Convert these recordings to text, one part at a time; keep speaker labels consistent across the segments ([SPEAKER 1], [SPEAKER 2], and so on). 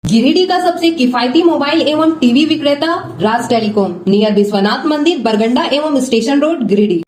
[SPEAKER 1] गिरिडीह का सबसे किफायती मोबाइल एवं टीवी विक्रेता राज टेलीकॉम, नियर विश्वनाथ मंदिर, बरगंडा एवं स्टेशन रोड, गिरिडीह।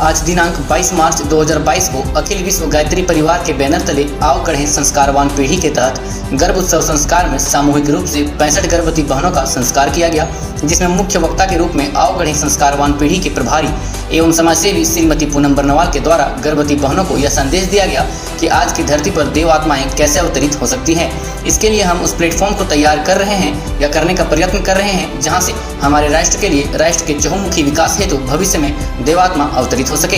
[SPEAKER 2] आज दिनांक 22 मार्च 2022 को अखिल विश्व गायत्री परिवार के बैनर तले आओ कढ़े संस्कारवान पीढ़ी के तहत गर्भ उत्सव संस्कार में सामूहिक रूप से 65 गर्भवती बहनों का संस्कार किया गया, जिसमें मुख्य वक्ता के रूप में आओ कढ़े संस्कारवान पीढ़ी के प्रभारी एवं समाजसेवी श्रीमती पूनम बर्नवाल के द्वारा गर्भवती बहनों को यह संदेश दिया गया कि आज की धरती पर देव आत्माएं कैसे अवतरित हो सकती हैं। इसके लिए हम उस प्लेटफॉर्म को तैयार कर रहे हैं या करने का प्रयत्न कर रहे हैं जहां से हमारे राष्ट्र के लिए, राष्ट्र के चहुमुखी विकास हेतु भविष्य में देवात्मा अवतरित हो सके।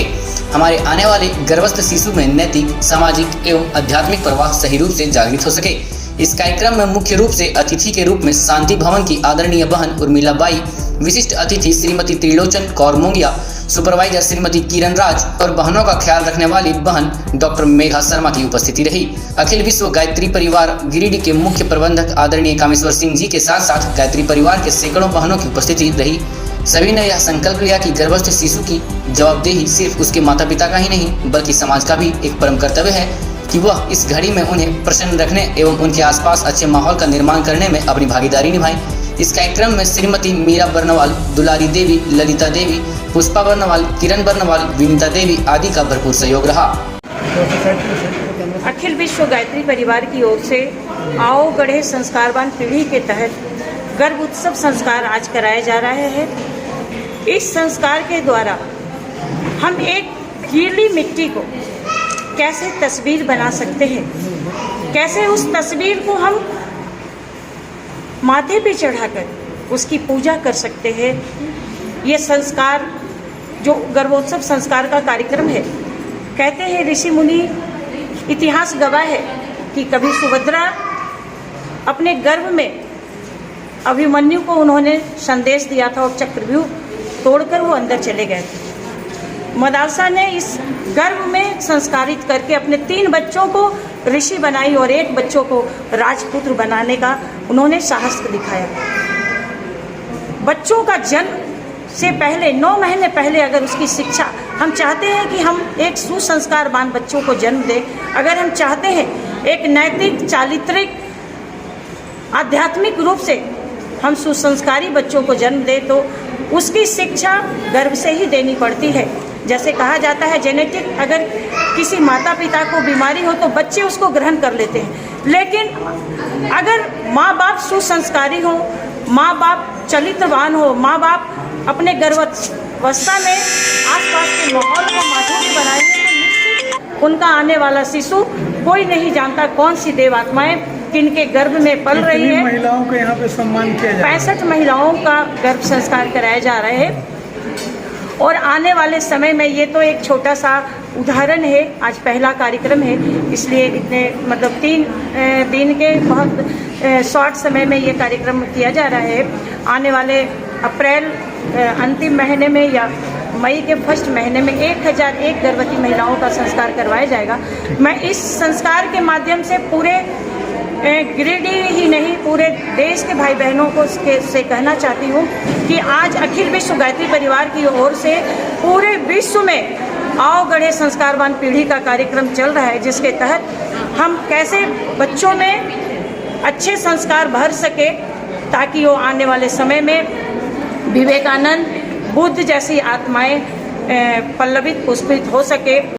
[SPEAKER 2] हमारे आने वाले गर्भस्थ शिशु में नैतिक, सामाजिक एवं आध्यात्मिक प्रवाह सही रूप से जागृत हो सके। इस कार्यक्रम में मुख्य रूप से अतिथि के रूप में शांति भवन की आदरणीय बहन उर्मिला बाई, विशिष्ट अतिथि श्रीमती त्रिलोचन कौर मोंगिया, सुपरवाइजर श्रीमती किरण राज और बहनों का ख्याल रखने वाली बहन डॉक्टर मेघा शर्मा की उपस्थिति रही। अखिल विश्व गायत्री परिवार गिरिडीह के मुख्य प्रबंधक आदरणीय कामेश्वर सिंह जी के साथ साथ गायत्री परिवार के सैकड़ों बहनों की उपस्थिति रही। सभी ने यह संकल्प लिया कि गर्भस्थ शिशु की जवाबदेही सिर्फ उसके माता पिता का ही नहीं बल्कि समाज का भी एक परम कर्तव्य है कि वह इस घड़ी में उन्हें प्रसन्न रखने एवं उनके आसपास अच्छे माहौल का निर्माण करने में अपनी भागीदारी निभाएं। इस कार्यक्रम में श्रीमती मीरा बर्नवाल, दुलारी देवी, ललिता देवी, पुष्पा बर्नवाल, किरण बर्नवाल, विनीता देवी आदि का भरपूर सहयोग रहा।
[SPEAKER 3] अखिल विश्व गायत्री परिवार की ओर से आओ गढ़े संस्कारवान पीढ़ी के तहत गर्भ उत्सव संस्कार आज कराया जा रहा है। इस संस्कार के द्वारा हम एक गीली मिट्टी को कैसे तस्वीर बना सकते हैं, कैसे उस तस्वीर को हम माथे पे चढ़ाकर उसकी पूजा कर सकते हैं। ये संस्कार जो गर्भोत्सव संस्कार का कार्यक्रम है, कहते हैं ऋषि मुनि, इतिहास गवाह है कि कभी सुभद्रा अपने गर्भ में अभिमन्यु को उन्होंने संदेश दिया था और चक्रव्यूह तोड़कर वो अंदर चले गए थे। मदालसा ने इस गर्भ में संस्कारित करके अपने 3 बच्चों को ऋषि बनाई और 1 बच्चों को राजपुत्र बनाने का उन्होंने साहस दिखाया। बच्चों का जन्म से पहले 9 महीने पहले अगर उसकी शिक्षा, हम चाहते हैं कि हम एक सुसंस्कारवान बच्चों को जन्म दें, अगर हम चाहते हैं एक नैतिक, चारित्रिक, आध्यात्मिक रूप से हम सुसंस्कारी बच्चों को जन्म दें तो उसकी शिक्षा गर्भ से ही देनी पड़ती है। जैसे कहा जाता है जेनेटिक, अगर किसी माता पिता को बीमारी हो तो बच्चे उसको ग्रहण कर लेते हैं, लेकिन अगर माँ बाप सुसंस्कारी हो, माँ बाप चरित्रवान हो, माँ बाप अपने गर्भावस्था में आसपास के माहौल को माधुर्य बनाएंगे तो निश्चित उनका आने वाला शिशु, कोई नहीं जानता कौन सी देव आत्माएं किनके गर्भ में पल रही है।
[SPEAKER 4] महिलाओं का यहाँ पे सम्मान किया जा रहा है।
[SPEAKER 3] 65 महिलाओं का गर्भ संस्कार कराया जा रहा है और आने वाले समय में, ये तो एक छोटा सा उदाहरण है, आज पहला कार्यक्रम है, इसलिए इतने 3 दिन के बहुत शॉर्ट समय में ये कार्यक्रम किया जा रहा है। आने वाले अप्रैल अंतिम महीने में या मई के फर्स्ट महीने में 1001 गर्भवती महिलाओं का संस्कार करवाया जाएगा। मैं इस संस्कार के माध्यम से पूरे गिरिडीह ही नहीं पूरे देश के भाई बहनों को से कहना चाहती हूँ कि आज अखिल विश्व गायत्री परिवार की ओर से पूरे विश्व में आओ गढ़े संस्कारवान पीढ़ी का कार्यक्रम चल रहा है, जिसके तहत हम कैसे बच्चों में अच्छे संस्कार भर सके ताकि वो आने वाले समय में विवेकानंद, बुद्ध जैसी आत्माएं पल्लवित, पुष्पित हो सके।